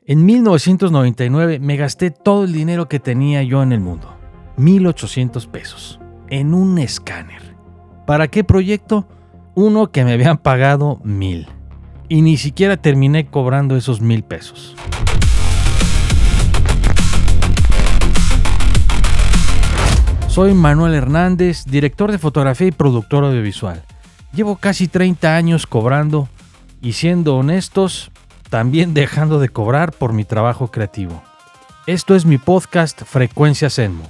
En 1999 me gasté todo el dinero que tenía yo en el mundo, 1,800 pesos, en un escáner. ¿Para qué proyecto? Uno que me habían pagado 1,000. Y ni siquiera terminé cobrando esos 1,000 pesos. Soy Manuel Hernández, director de fotografía y productor audiovisual. Llevo casi 30 años cobrando y, siendo honestos, también dejando de cobrar por mi trabajo creativo. Esto es mi podcast Frecuencia Zenmo.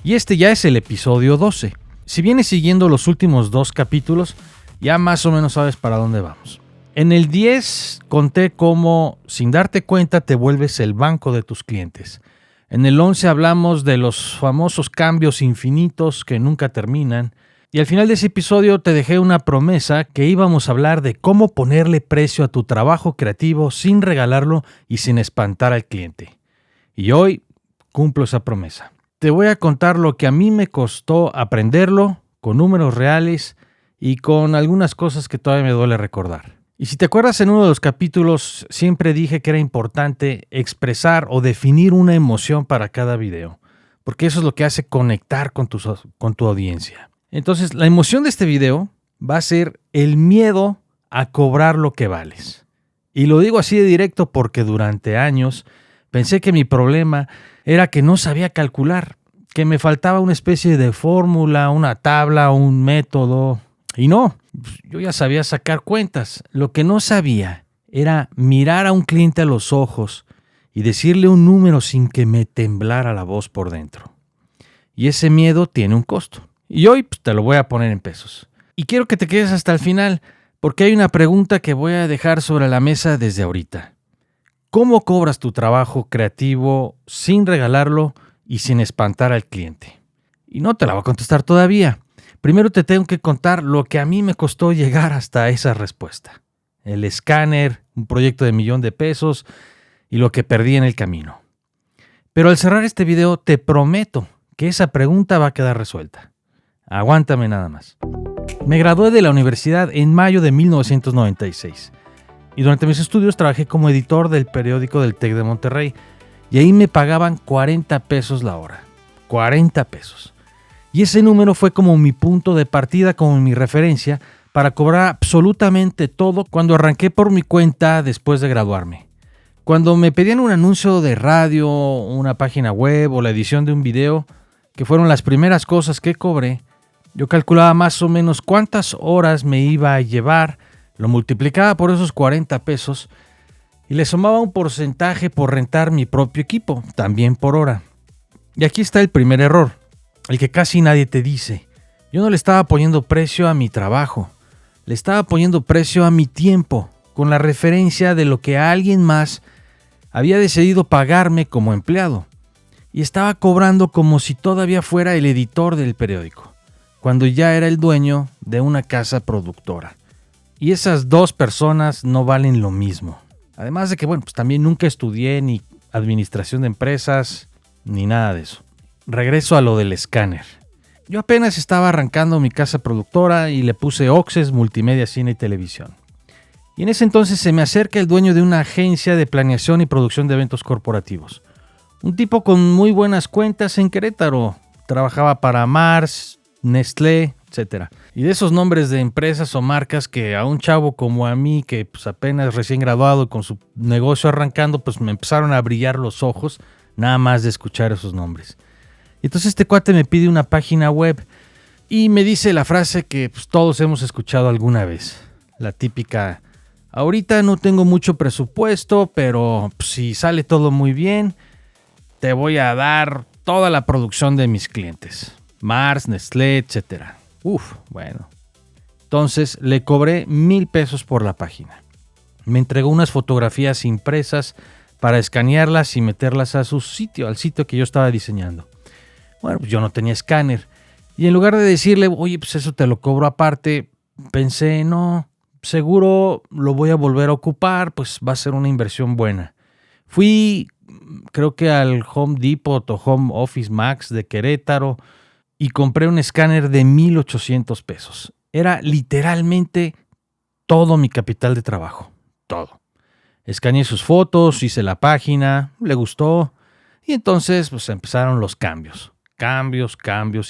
Y este ya es el episodio 12. Si vienes siguiendo los últimos 2 capítulos, ya más o menos sabes para dónde vamos. En el 10 conté cómo, sin darte cuenta, te vuelves el banco de tus clientes. En el 11 hablamos de los famosos cambios infinitos que nunca terminan. Y al final de ese episodio te dejé una promesa que íbamos a hablar de cómo ponerle precio a tu trabajo creativo sin regalarlo y sin espantar al cliente. Y hoy cumplo esa promesa. Te voy a contar lo que a mí me costó aprenderlo, con números reales y con algunas cosas que todavía me duele recordar. Y si te acuerdas, en uno de los capítulos siempre dije que era importante expresar o definir una emoción para cada video, porque eso es lo que hace conectar con tu audiencia. Entonces, la emoción de este video va a ser el miedo a cobrar lo que vales. Y lo digo así de directo porque durante años pensé que mi problema era que no sabía calcular, que me faltaba una especie de fórmula, una tabla, un método. Y no, yo ya sabía sacar cuentas. Lo que no sabía era mirar a un cliente a los ojos y decirle un número sin que me temblara la voz por dentro. Y ese miedo tiene un costo. Y hoy te lo voy a poner en pesos. Y quiero que te quedes hasta el final, porque hay una pregunta que voy a dejar sobre la mesa desde ahorita. ¿Cómo cobras tu trabajo creativo sin regalarlo y sin espantar al cliente? Y no te la voy a contestar todavía. Primero te tengo que contar lo que a mí me costó llegar hasta esa respuesta. El escáner, un proyecto de $1,000,000 y lo que perdí en el camino. Pero al cerrar este video te prometo que esa pregunta va a quedar resuelta. Aguántame nada más. Me gradué de la universidad en mayo de 1996 y durante mis estudios trabajé como editor del periódico del TEC de Monterrey y ahí me pagaban 40 pesos la hora. 40 pesos. Y ese número fue como mi punto de partida, como mi referencia para cobrar absolutamente todo cuando arranqué por mi cuenta después de graduarme. Cuando me pedían un anuncio de radio, una página web o la edición de un video, que fueron las primeras cosas que cobré, yo calculaba más o menos cuántas horas me iba a llevar, lo multiplicaba por esos 40 pesos y le sumaba un porcentaje por rentar mi propio equipo, también por hora. Y aquí está el primer error, el que casi nadie te dice. Yo no le estaba poniendo precio a mi trabajo, le estaba poniendo precio a mi tiempo, con la referencia de lo que alguien más había decidido pagarme como empleado. Y estaba cobrando como si todavía fuera el editor del periódico, cuando ya era el dueño de una casa productora. Y esas dos personas no valen lo mismo. Además de que, también nunca estudié ni administración de empresas, ni nada de eso. Regreso a lo del escáner. Yo apenas estaba arrancando mi casa productora y le puse Oxes, multimedia, cine y televisión. Y en ese entonces se me acerca el dueño de una agencia de planeación y producción de eventos corporativos. Un tipo con muy buenas cuentas en Querétaro. Trabajaba para Mars, Nestlé, etc. Y de esos nombres de empresas o marcas que a un chavo como a mí, que apenas recién graduado con su negocio arrancando, me empezaron a brillar los ojos nada más de escuchar esos nombres. Y entonces este cuate me pide una página web y me dice la frase que todos hemos escuchado alguna vez. La típica: ahorita no tengo mucho presupuesto, pero si sale todo muy bien, te voy a dar toda la producción de mis clientes. Mars, Nestlé, etc. Bueno. Entonces le cobré 1,000 pesos por la página. Me entregó unas fotografías impresas para escanearlas y meterlas a su sitio, al sitio que yo estaba diseñando. Bueno, yo no tenía escáner. Y en lugar de decirle, oye, eso te lo cobro aparte, pensé, no, seguro lo voy a volver a ocupar, va a ser una inversión buena. Fui, creo que al Home Depot o Home Office Max de Querétaro, y compré un escáner de 1,800 pesos. Era literalmente todo mi capital de trabajo. Todo. Escaneé sus fotos, hice la página, le gustó y entonces pues empezaron los cambios. Cambios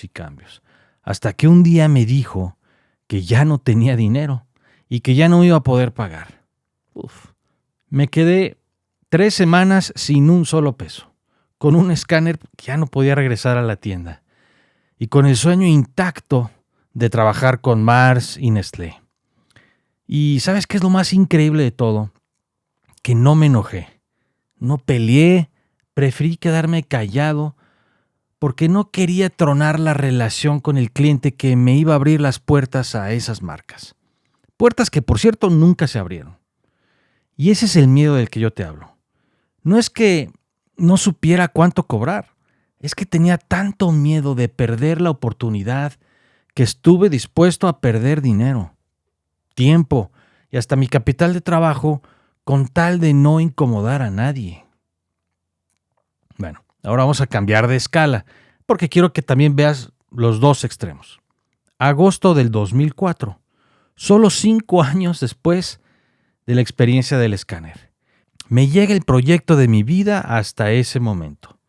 y cambios. Hasta que un día me dijo que ya no tenía dinero y que ya no iba a poder pagar. Me quedé 3 semanas sin un solo peso, con un escáner que ya no podía regresar a la tienda y con el sueño intacto de trabajar con Mars y Nestlé. Y ¿sabes qué es lo más increíble de todo? Que no me enojé, no peleé, preferí quedarme callado porque no quería tronar la relación con el cliente que me iba a abrir las puertas a esas marcas. Puertas que, por cierto, nunca se abrieron. Y ese es el miedo del que yo te hablo. No es que no supiera cuánto cobrar, es que tenía tanto miedo de perder la oportunidad que estuve dispuesto a perder dinero, tiempo y hasta mi capital de trabajo con tal de no incomodar a nadie. Bueno, ahora vamos a cambiar de escala, porque quiero que también veas los dos extremos. Agosto del 2004, solo 5 años después de la experiencia del escáner. Me llega el proyecto de mi vida hasta ese momento.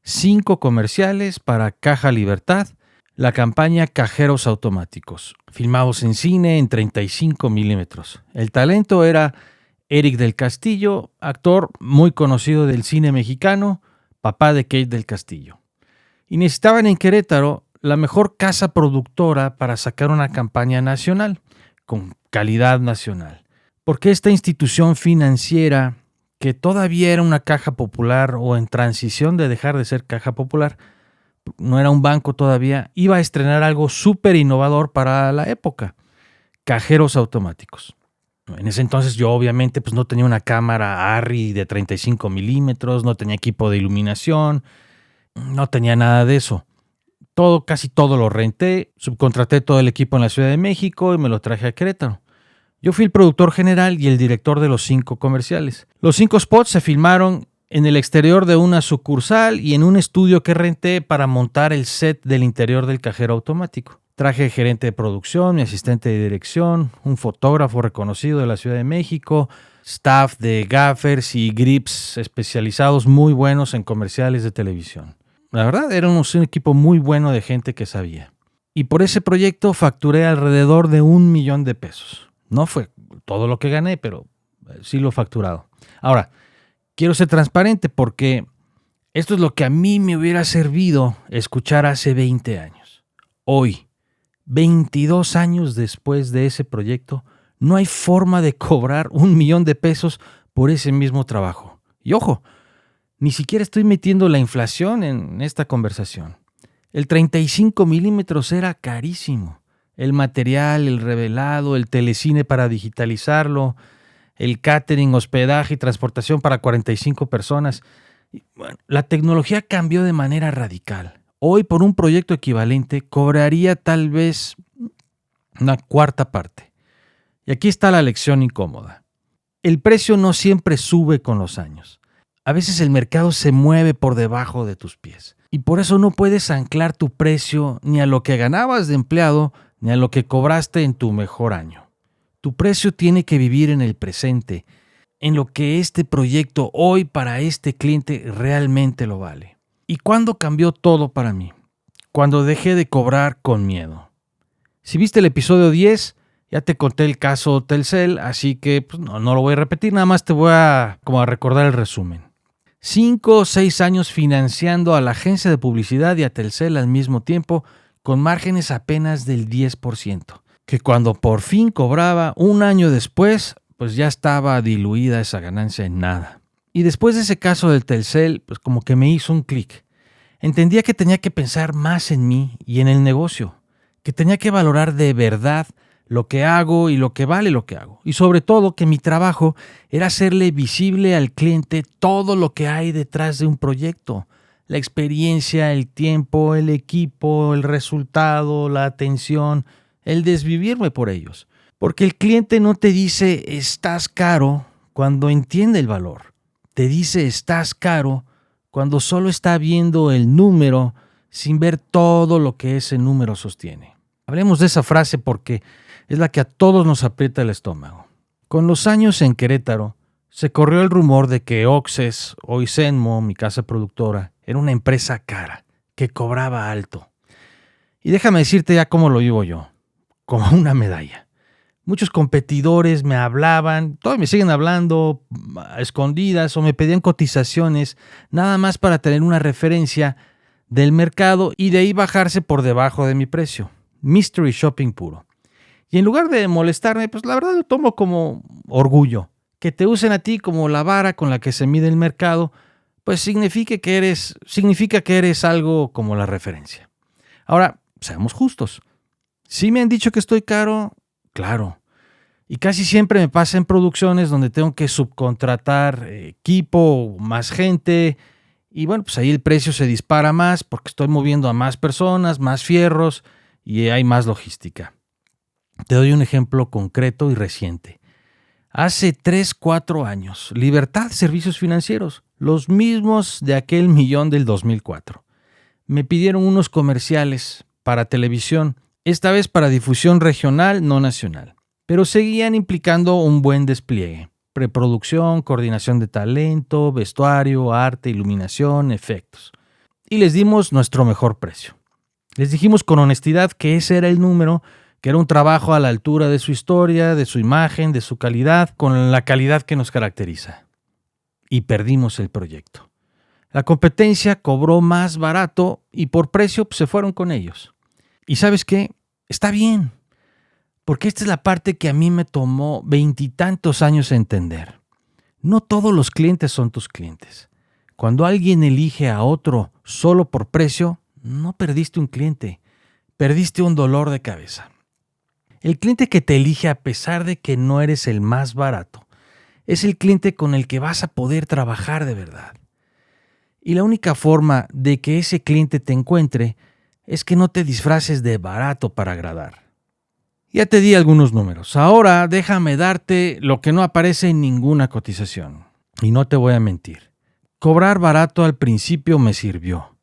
5 comerciales para Caja Libertad, la campaña Cajeros Automáticos, filmados en cine en 35 milímetros. El talento era Eric del Castillo, actor muy conocido del cine mexicano, papá de Kate del Castillo. Y necesitaban en Querétaro la mejor casa productora para sacar una campaña nacional, con calidad nacional. Porque esta institución financiera, que todavía era una caja popular o en transición de dejar de ser caja popular, no era un banco todavía, iba a estrenar algo súper innovador para la época, cajeros automáticos. En ese entonces yo obviamente pues no tenía una cámara ARRI de 35 milímetros, no tenía equipo de iluminación, no tenía nada de eso. Casi todo lo renté, subcontraté todo el equipo en la Ciudad de México y me lo traje a Querétaro. Yo fui el productor general y el director de los 5 comerciales. Los 5 spots se filmaron en el exterior de una sucursal y en un estudio que renté para montar el set del interior del cajero automático. Traje gerente de producción, mi asistente de dirección, un fotógrafo reconocido de la Ciudad de México, staff de gaffers y grips especializados muy buenos en comerciales de televisión. La verdad, éramos un equipo muy bueno de gente que sabía. Y por ese proyecto facturé alrededor de $1,000,000. No fue todo lo que gané, pero sí lo facturado. Ahora, quiero ser transparente porque esto es lo que a mí me hubiera servido escuchar hace 20 años. Hoy, 22 años después de ese proyecto, no hay forma de cobrar $1,000,000 por ese mismo trabajo. Y ojo, ni siquiera estoy metiendo la inflación en esta conversación. El 35 milímetros era carísimo. El material, el revelado, el telecine para digitalizarlo, el catering, hospedaje y transportación para 45 personas. Bueno, la tecnología cambió de manera radical. Hoy, por un proyecto equivalente, cobraría tal vez una cuarta parte. Y aquí está la lección incómoda. El precio no siempre sube con los años. A veces el mercado se mueve por debajo de tus pies. Y por eso no puedes anclar tu precio ni a lo que ganabas de empleado ni a lo que cobraste en tu mejor año. Tu precio tiene que vivir en el presente, en lo que este proyecto hoy para este cliente realmente lo vale. ¿Y cuándo cambió todo para mí? Cuando dejé de cobrar con miedo. Si viste el episodio 10, ya te conté el caso Telcel, así que pues, no lo voy a repetir, nada más te voy a recordar el resumen. 5 o 6 años financiando a la agencia de publicidad y a Telcel al mismo tiempo, con márgenes apenas del 10%, que cuando por fin cobraba un año después, pues ya estaba diluida esa ganancia en nada. Y después de ese caso del Telcel, pues como que me hizo un clic. Entendía que tenía que pensar más en mí y en el negocio, que tenía que valorar de verdad lo que hago y lo que vale lo que hago. Y sobre todo que mi trabajo era hacerle visible al cliente todo lo que hay detrás de un proyecto. La experiencia, el tiempo, el equipo, el resultado, la atención, el desvivirme por ellos. Porque el cliente no te dice estás caro cuando entiende el valor. Te dice estás caro cuando solo está viendo el número sin ver todo lo que ese número sostiene. Hablemos de esa frase porque es la que a todos nos aprieta el estómago. Con los años en Querétaro, Se corrió el rumor de que Oxes, hoy Zenmo, mi casa productora, era una empresa cara, que cobraba alto. Y déjame decirte ya cómo lo vivo yo, como una medalla. Muchos competidores me hablaban, todavía me siguen hablando a escondidas o me pedían cotizaciones, nada más para tener una referencia del mercado y de ahí bajarse por debajo de mi precio. Mystery shopping puro. Y en lugar de molestarme, pues la verdad lo tomo como orgullo. Que te usen a ti como la vara con la que se mide el mercado, pues significa que eres algo como la referencia. Ahora, seamos justos. ¿Sí me han dicho que estoy caro? Claro. Y casi siempre me pasa en producciones donde tengo que subcontratar equipo, más gente. Y bueno, pues ahí el precio se dispara más porque estoy moviendo a más personas, más fierros y hay más logística. Te doy un ejemplo concreto y reciente. Hace 3-4 años, Libertad Servicios Financieros, los mismos de aquel millón del 2004. Me pidieron unos comerciales para televisión, esta vez para difusión regional, no nacional, pero seguían implicando un buen despliegue. Preproducción, coordinación de talento, vestuario, arte, iluminación, efectos. Y les dimos nuestro mejor precio. Les dijimos con honestidad que ese era el número, que era un trabajo a la altura de su historia, de su imagen, de su calidad, con la calidad que nos caracteriza. Y perdimos el proyecto. La competencia cobró más barato y por precio se fueron con ellos. ¿Y sabes qué? Está bien, porque esta es la parte que a mí me tomó 20 y tantos años entender. No todos los clientes son tus clientes. Cuando alguien elige a otro solo por precio, no perdiste un cliente, perdiste un dolor de cabeza. El cliente que te elige a pesar de que no eres el más barato, es el cliente con el que vas a poder trabajar de verdad. Y la única forma de que ese cliente te encuentre es que no te disfraces de barato para agradar. Ya te di algunos números. Ahora déjame darte lo que no aparece en ninguna cotización. Y no te voy a mentir. Cobrar barato al principio me sirvió.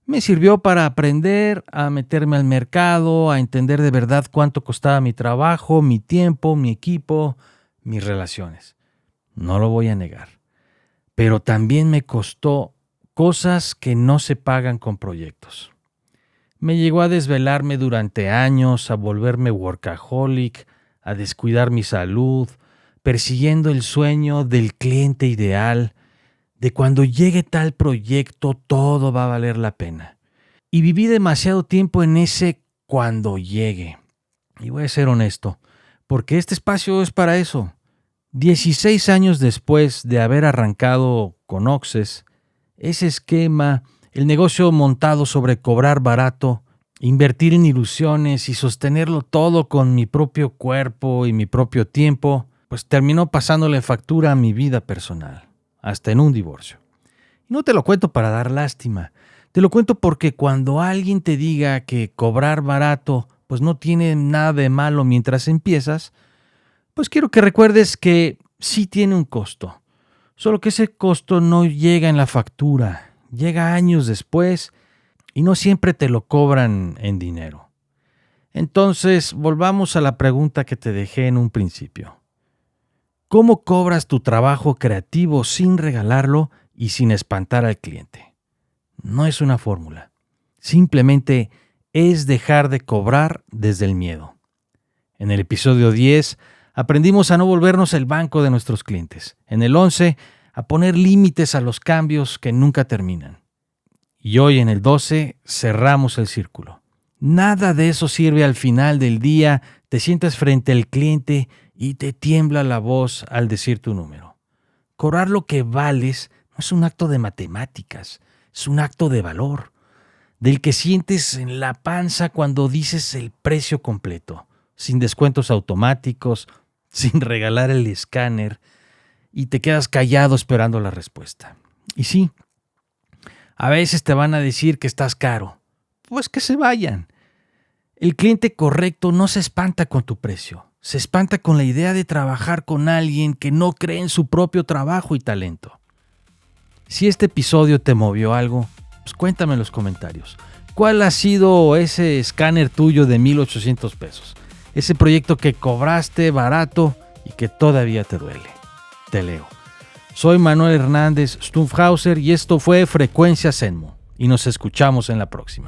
Me sirvió para aprender a meterme al mercado, a entender de verdad cuánto costaba mi trabajo, mi tiempo, mi equipo, mis relaciones. No lo voy a negar. Pero también me costó cosas que no se pagan con proyectos. Me llegó a desvelarme durante años, a volverme workaholic, a descuidar mi salud, persiguiendo el sueño del cliente ideal, de cuando llegue tal proyecto todo va a valer la pena. Y viví demasiado tiempo en ese cuando llegue. Y voy a ser honesto, porque este espacio es para eso. 16 años después de haber arrancado con Oxes, ese esquema, el negocio montado sobre cobrar barato, invertir en ilusiones y sostenerlo todo con mi propio cuerpo y mi propio tiempo, pues terminó pasándole factura a mi vida personal. Hasta en un divorcio. Y no te lo cuento para dar lástima, te lo cuento porque cuando alguien te diga que cobrar barato pues no tiene nada de malo mientras empiezas, pues quiero que recuerdes que sí tiene un costo, solo que ese costo no llega en la factura, llega años después y no siempre te lo cobran en dinero. Entonces, volvamos a la pregunta que te dejé en un principio. ¿Cómo cobras tu trabajo creativo sin regalarlo y sin espantar al cliente? No es una fórmula. Simplemente es dejar de cobrar desde el miedo. En el episodio 10 aprendimos a no volvernos el banco de nuestros clientes. En el 11 a poner límites a los cambios que nunca terminan. Y hoy en el 12 cerramos el círculo. Nada de eso sirve al final del día, te sientas frente al cliente y te tiembla la voz al decir tu número. Cobrar lo que vales no es un acto de matemáticas, es un acto de valor, del que sientes en la panza cuando dices el precio completo, sin descuentos automáticos, sin regalar el escáner, y te quedas callado esperando la respuesta. Y sí, a veces te van a decir que estás caro, pues que se vayan. El cliente correcto no se espanta con tu precio. Se espanta con la idea de trabajar con alguien que no cree en su propio trabajo y talento. Si este episodio te movió algo, pues cuéntame en los comentarios. ¿Cuál ha sido ese escáner tuyo de $1,800? Ese proyecto que cobraste barato y que todavía te duele. Te leo. Soy Manuel Hernández Stumpfhauser y esto fue Frecuencia Zenmo. Y nos escuchamos en la próxima.